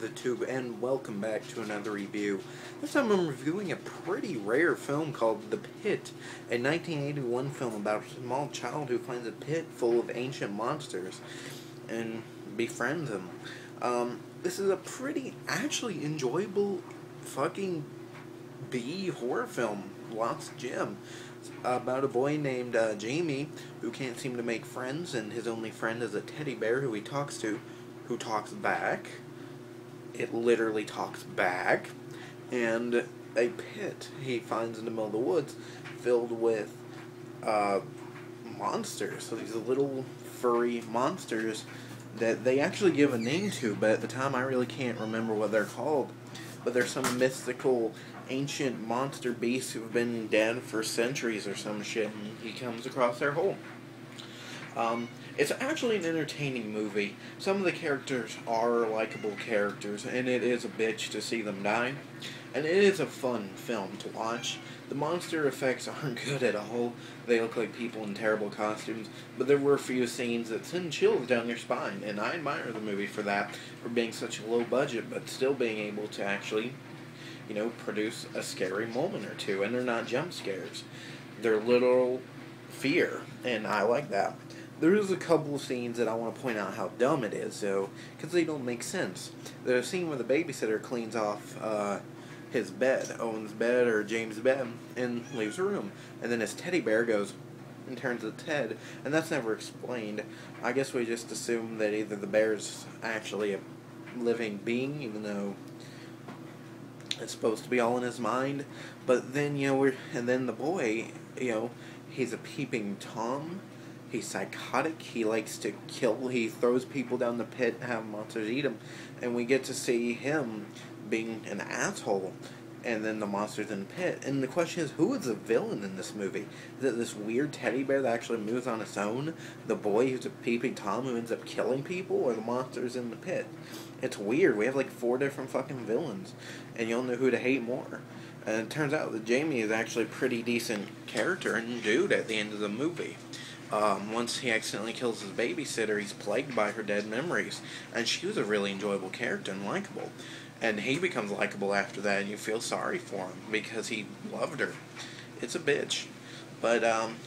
the tube, and welcome back to another review. This time I'm reviewing a pretty rare film called The Pit, a 1981 film about a small child who finds a pit full of ancient monsters and befriends them. This is a pretty, actually enjoyable fucking B horror film, Lost Gem. It's about a boy named Jamie who can't seem to make friends, and his only friend is a teddy bear who he talks to, who talks back. It literally talks back. And a pit he finds in the middle of the woods filled with monsters. So these little furry monsters that they actually give a name to, but at the time I really can't remember what they're called. But they're some mystical, ancient monster beasts who've been dead for centuries or some shit, and he comes across their hole. It's actually an entertaining movie. Some of the characters are likable characters, and it is a bitch to see them die. And it is a fun film to watch. The monster effects aren't good at all. They look like people in terrible costumes, but there were a few scenes that send chills down your spine, and I admire the movie for that, for being such a low budget, but still being able to actually, produce a scary moment or two, and they're not jump scares. They're literal fear, and I like that. There is a couple of scenes that I want to point out how dumb it is, though, because they don't make sense. There's a scene where the babysitter cleans off his bed, Owen's bed or James' bed, and leaves the room. And then his teddy bear goes and turns its head, and that's never explained. I guess we just assume that either the bear's actually a living being, even though it's supposed to be all in his mind. But then, and then the boy, he's a peeping Tom. He's psychotic. He likes to kill. He throws people down the pit and have monsters eat him. And we get to see him being an asshole. And then the monsters in the pit. And the question is, who is the villain in this movie? Is it this weird teddy bear that actually moves on its own? The boy who's a peeping Tom who ends up killing people? Or the monsters in the pit? It's weird. We have like 4 different fucking villains. And you'll know who to hate more. And it turns out that Jamie is actually a pretty decent character and dude at the end of the movie. Once he accidentally kills his babysitter, he's plagued by her dead memories. And she was a really enjoyable character and likable. And he becomes likable after that, and you feel sorry for him because he loved her. It's a bitch. But,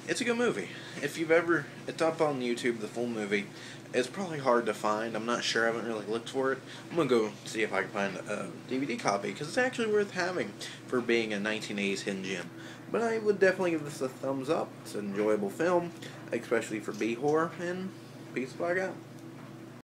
it's a good movie. If you've ever... It's up on YouTube, the full movie. It's probably hard to find. I'm not sure. I haven't really looked for it. I'm going to go see if I can find a DVD copy, because it's actually worth having for being a 1980s hidden gem. But I would definitely give this a thumbs up. It's an enjoyable film, especially for B-horror, and peace if I got.